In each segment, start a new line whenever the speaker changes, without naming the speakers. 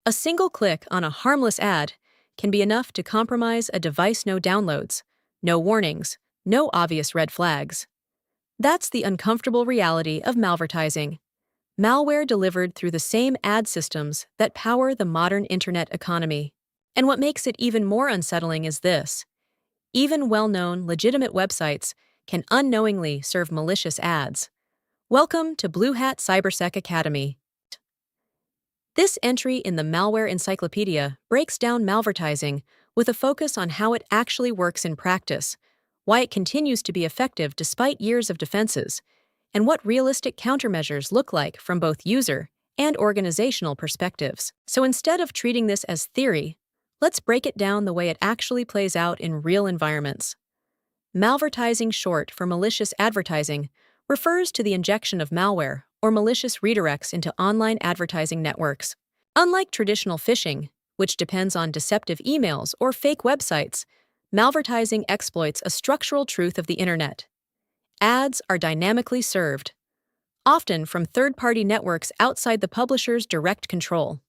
A single click on a harmless ad can be enough to compromise a device. No downloads, no warnings, no obvious red flags. That's the uncomfortable reality of malvertising. Malware delivered through the same ad systems that power the modern internet economy. And what makes it even more unsettling is this. Even well-known, legitimate websites can unknowingly serve malicious ads. Welcome to BlueHat Cybersec Academy. This entry in the Malware Encyclopedia breaks down malvertising with a focus on how it actually works in practice, why it continues to be effective despite years of defenses, and what realistic countermeasures look like from both user and organizational perspectives. So instead of treating this as theory, let's break it down the way it actually plays out in real environments. Malvertising, short for malicious advertising, refers to the injection of malware or malicious redirects into online advertising networks. Unlike traditional phishing, which depends on deceptive emails or fake websites, malvertising exploits a structural truth of the internet. Ads are dynamically served, often from third-party networks outside the publisher's direct control.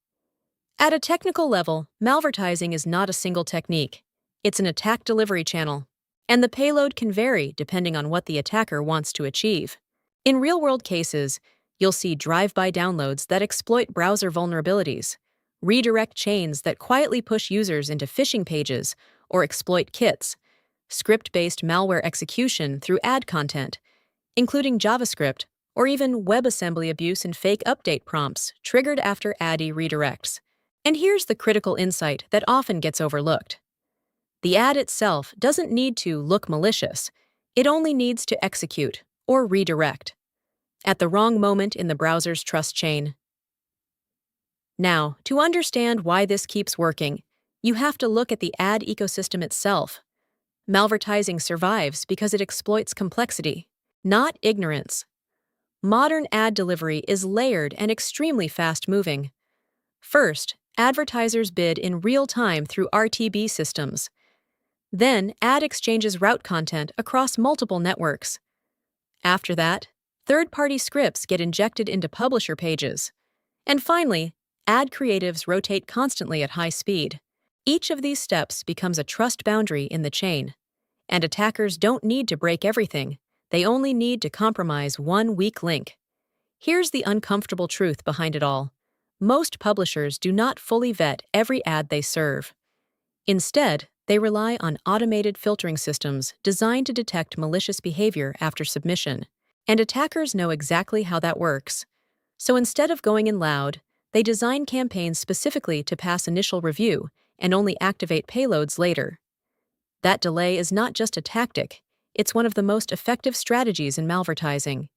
At a technical level, malvertising is not a single technique. It's an attack delivery channel, and the payload can vary depending on what the attacker wants to achieve. In real-world cases, you'll see drive-by downloads that exploit browser vulnerabilities, redirect chains that quietly push users into phishing pages or exploit kits, script-based malware execution through ad content, including JavaScript, or even WebAssembly abuse and fake update prompts triggered after ad redirects. And here's the critical insight that often gets overlooked. The ad itself doesn't need to look malicious. It only needs to execute or redirect at the wrong moment in the browser's trust chain. Now, to understand why this keeps working, you have to look at the ad ecosystem itself. Malvertising survives because it exploits complexity, not ignorance. Modern ad delivery is layered and extremely fast-moving. First, advertisers bid in real time through RTB systems. Then, ad exchanges route content across multiple networks. After that, third-party scripts get injected into publisher pages. And finally, ad creatives rotate constantly at high speed. Each of these steps becomes a trust boundary in the chain. And attackers don't need to break everything. They only need to compromise one weak link. Here's the uncomfortable truth behind it all. Most publishers do not fully vet every ad they serve. Instead, they rely on automated filtering systems designed to detect malicious behavior after submission. And attackers know exactly how that works. So instead of going in loud, they design campaigns specifically to pass initial review and only activate payloads later. That delay is not just a tactic, it's one of the most effective strategies in malvertising.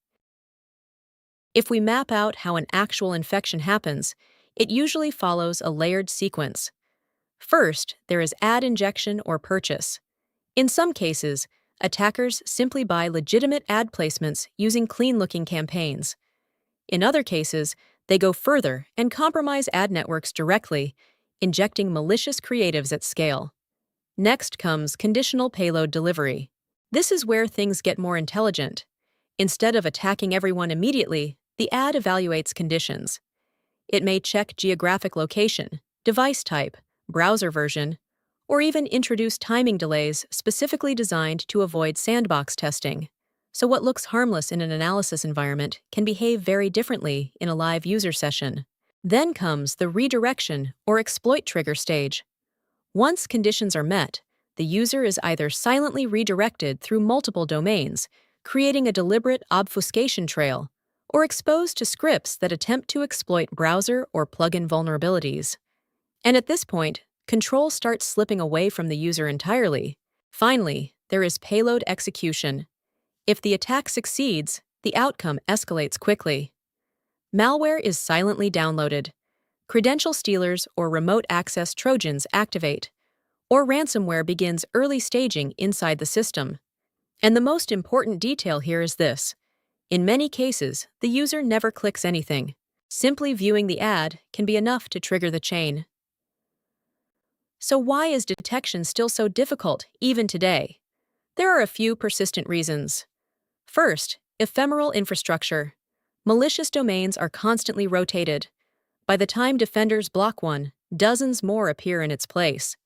If we map out how an actual infection happens, it usually follows a layered sequence. First, there is ad injection or purchase. In some cases, attackers simply buy legitimate ad placements using clean-looking campaigns. In other cases, they go further and compromise ad networks directly, injecting malicious creatives at scale. Next comes conditional payload delivery. This is where things get more intelligent. Instead of attacking everyone immediately, the ad evaluates conditions. It may check geographic location, device type, browser version, or even introduce timing delays specifically designed to avoid sandbox testing. So what looks harmless in an analysis environment can behave very differently in a live user session. Then comes the redirection or exploit trigger stage. Once conditions are met, the user is either silently redirected through multiple domains, creating a deliberate obfuscation trail, or exposed to scripts that attempt to exploit browser or plugin vulnerabilities. And at this point, control starts slipping away from the user entirely. Finally, there is payload execution. If the attack succeeds, the outcome escalates quickly. Malware is silently downloaded. Credential stealers or remote access Trojans activate, or ransomware begins early staging inside the system. And the most important detail here is this. In many cases, the user never clicks anything. Simply viewing the ad can be enough to trigger the chain. So why is detection still so difficult, even today? There are a few persistent reasons. First, ephemeral infrastructure. Malicious domains are constantly rotated. By the time defenders block one, dozens more appear in its place.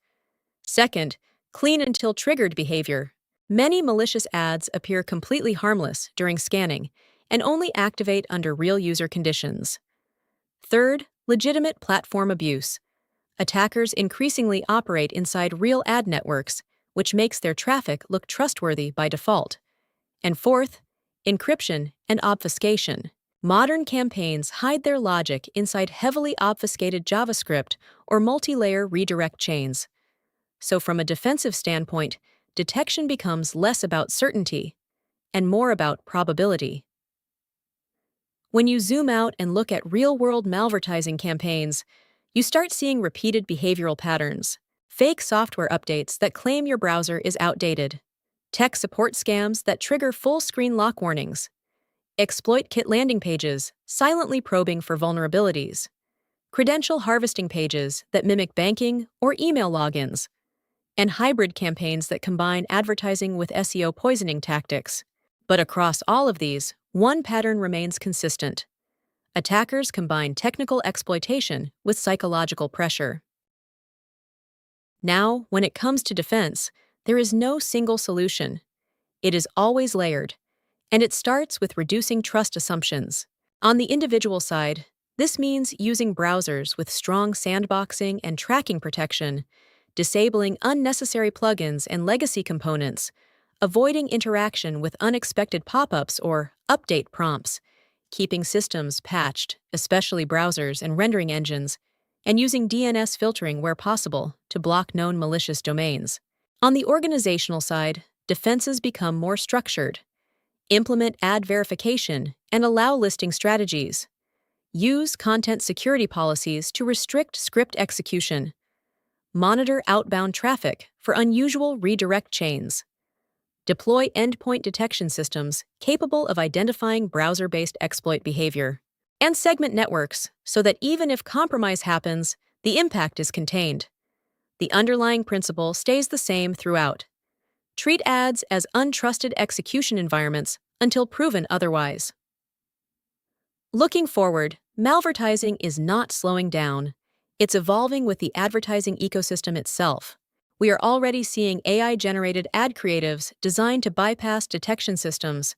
Second, clean until triggered behavior. Many malicious ads appear completely harmless during scanning and only activate under real user conditions. Third, legitimate platform abuse. Attackers increasingly operate inside real ad networks, which makes their traffic look trustworthy by default. And fourth, encryption and obfuscation. Modern campaigns hide their logic inside heavily obfuscated JavaScript or multi-layer redirect chains. So from a defensive standpoint, detection becomes less about certainty and more about probability. When you zoom out and look at real-world malvertising campaigns, you start seeing repeated behavioral patterns, fake software updates that claim your browser is outdated, tech support scams that trigger full-screen lock warnings, exploit kit landing pages silently probing for vulnerabilities, credential harvesting pages that mimic banking or email logins, and hybrid campaigns that combine advertising with SEO poisoning tactics. But across all of these, one pattern remains consistent. Attackers combine technical exploitation with psychological pressure. Now, when it comes to defense, there is no single solution. It is always layered, and it starts with reducing trust assumptions. On the individual side, this means using browsers with strong sandboxing and tracking protection, disabling unnecessary plugins and legacy components, avoiding interaction with unexpected pop-ups or update prompts, keeping systems patched, especially browsers and rendering engines, and using DNS filtering where possible to block known malicious domains. On the organizational side, defenses become more structured. Implement ad verification and allow listing strategies. Use content security policies to restrict script execution. Monitor outbound traffic for unusual redirect chains. Deploy endpoint detection systems capable of identifying browser-based exploit behavior. And segment networks so that even if compromise happens, the impact is contained. The underlying principle stays the same throughout. Treat ads as untrusted execution environments until proven otherwise. Looking forward, malvertising is not slowing down. It's evolving with the advertising ecosystem itself. We are already seeing AI-generated ad creatives designed to bypass detection systems,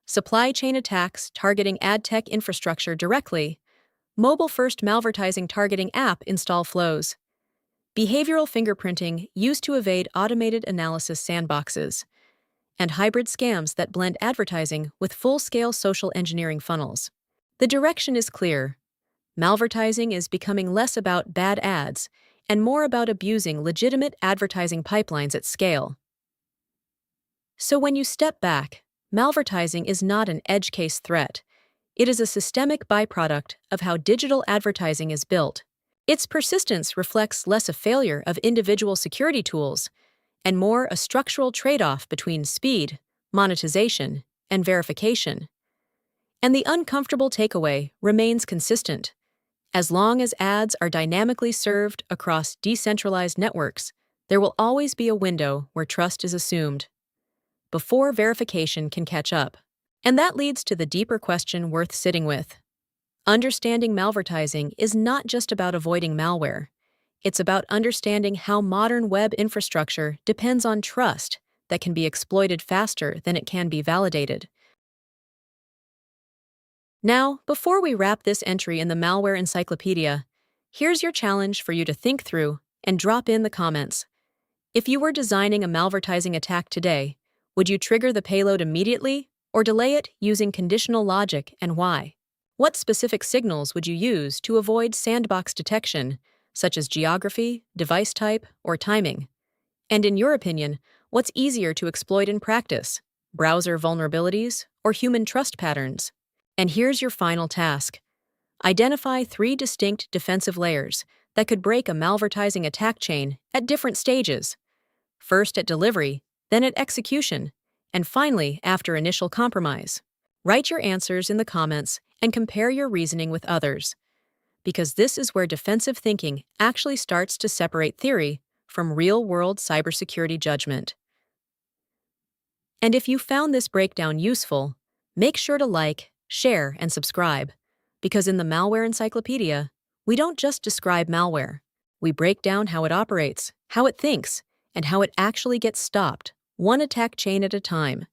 supply chain attacks targeting ad tech infrastructure directly, mobile-first malvertising targeting app install flows, behavioral fingerprinting used to evade automated analysis sandboxes, and hybrid scams that blend advertising with full-scale social engineering funnels. The direction is clear. Malvertising is becoming less about bad ads and more about abusing legitimate advertising pipelines at scale. So when you step back, malvertising is not an edge case threat. It is a systemic byproduct of how digital advertising is built. Its persistence reflects less a failure of individual security tools and more a structural trade-off between speed, monetization, and verification. And the uncomfortable takeaway remains consistent. As long as ads are dynamically served across decentralized networks, there will always be a window where trust is assumed, before verification can catch up. And that leads to the deeper question worth sitting with. Understanding malvertising is not just about avoiding malware. It's about understanding how modern web infrastructure depends on trust that can be exploited faster than it can be validated. Now, before we wrap this entry in the Malware Encyclopedia, here's your challenge for you to think through and drop in the comments. If you were designing a malvertising attack today, would you trigger the payload immediately or delay it using conditional logic, and why? What specific signals would you use to avoid sandbox detection, such as geography, device type, or timing? And in your opinion, what's easier to exploit in practice, browser vulnerabilities or human trust patterns? And here's your final task. Identify 3 distinct defensive layers that could break a malvertising attack chain at different stages. First at delivery, then at execution, and finally after initial compromise. Write your answers in the comments and compare your reasoning with others, because this is where defensive thinking actually starts to separate theory from real-world cybersecurity judgment. And if you found this breakdown useful, make sure to like, share, and subscribe, because in the Malware Encyclopedia, We don't just describe malware. We break down how it operates, how it thinks, and how it actually gets stopped, one attack chain at a time.